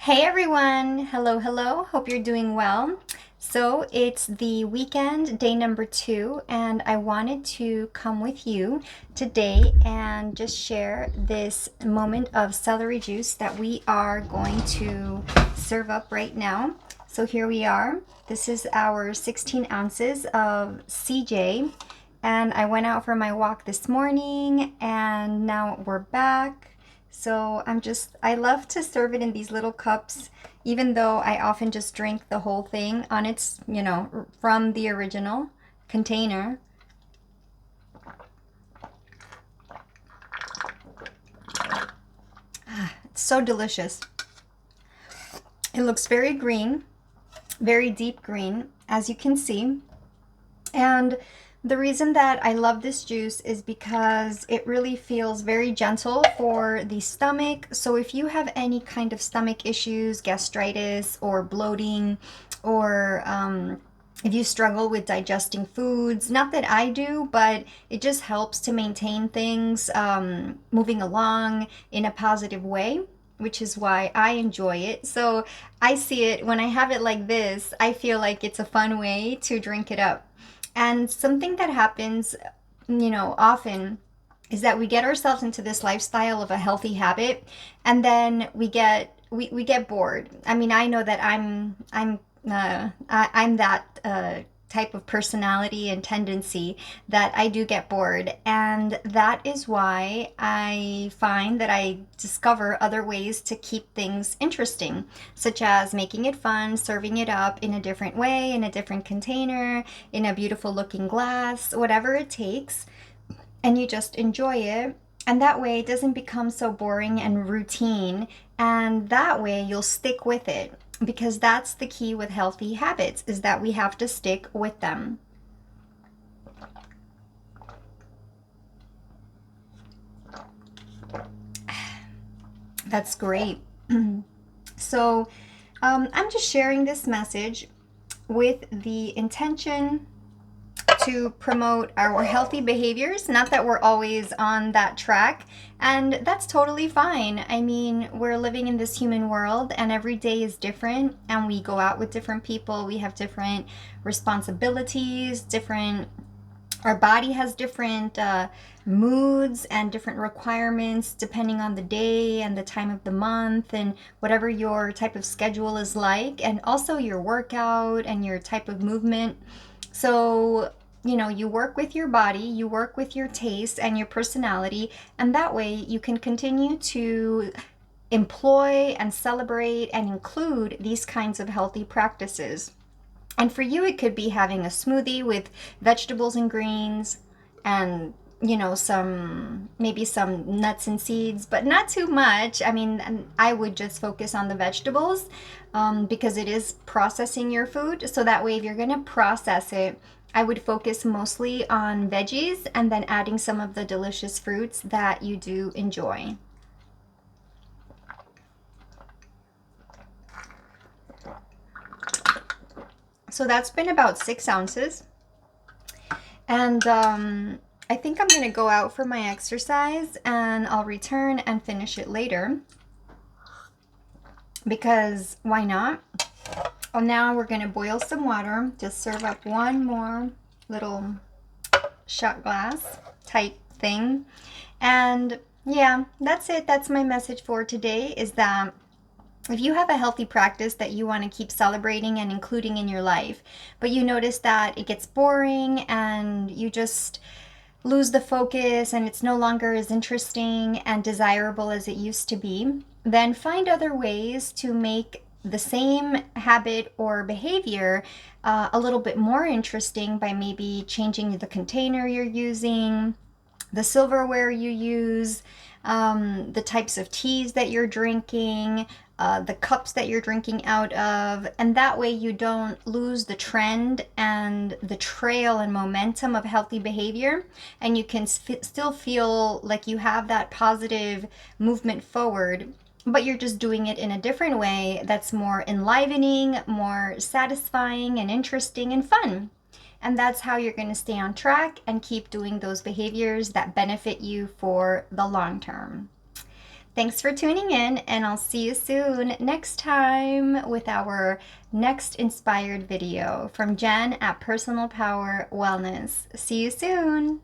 Hey everyone! Hello, hello. Hope you're doing well. So it's the weekend, day number 2, and I wanted to come with you today and just share this moment of celery juice that we are going to serve up right now. So here we are. This is our 16 ounces of CJ, and I went out for my walk this morning, and now we're back. So I love to serve it in these little cups, even though I often just drink the whole thing on its, from the original container. It's so delicious. It looks very green, very deep green, as you can see. And the reason that I love this juice is because it really feels very gentle for the stomach. So if you have any kind of stomach issues, gastritis or bloating, or if you struggle with digesting foods, not that I do, but it just helps to maintain things moving along in a positive way, which is why I enjoy it. So I see it when I have it like this, I feel like it's a fun way to drink it up. And something that happens, often is that we get ourselves into this lifestyle of a healthy habit, and then we get bored. I mean, I know that I'm that type of personality and tendency that I do get bored. And that is why I find that I discover other ways to keep things interesting, such as making it fun, serving it up in a different way, in a different container, in a beautiful looking glass, whatever it takes. And you just enjoy it. And that way it doesn't become so boring and routine. And that way you'll stick with it, because that's the key with healthy habits, is that we have to stick with them. That's great. So I'm just sharing this message with the intention to promote our healthy behaviors. Not that we're always on that track, and that's totally fine. I mean, we're living in this human world, and every day is different, and we go out with different people, we have different responsibilities, different our body has different moods and different requirements depending on the day and the time of the month and whatever your type of schedule is like, and also your workout and your type of movement. So, you work with your body, you work with your taste and your personality, and that way you can continue to employ and celebrate and include these kinds of healthy practices. And for you, it could be having a smoothie with vegetables and greens and, maybe some nuts and seeds, but not too much. I mean, I would just focus on the vegetables, because it is processing your food. So that way, if you're going to process it, I would focus mostly on veggies and then adding some of the delicious fruits that you do enjoy. So that's been about 6 ounces. And I think I'm going to go out for my exercise, and I'll return and finish it later, because why not? Well, now we're going to boil some water. Just serve up one more little shot glass type thing. And yeah, that's it. That's my message for today, is that if you have a healthy practice that you want to keep celebrating and including in your life, but you notice that it gets boring and you just lose the focus and it's no longer as interesting and desirable as it used to be, then find other ways to make the same habit or behavior a little bit more interesting, by maybe changing the container you're using, the silverware you use, the types of teas that you're drinking, the cups that you're drinking out of. And that way you don't lose the trend and the trail and momentum of healthy behavior. And you can still feel like you have that positive movement forward, but you're just doing it in a different way that's more enlivening, more satisfying, and interesting and fun. And that's how you're going to stay on track and keep doing those behaviors that benefit you for the long term. Thanks for tuning in, and I'll see you soon next time with our next inspired video from Jen at Personal Power Wellness. See you soon.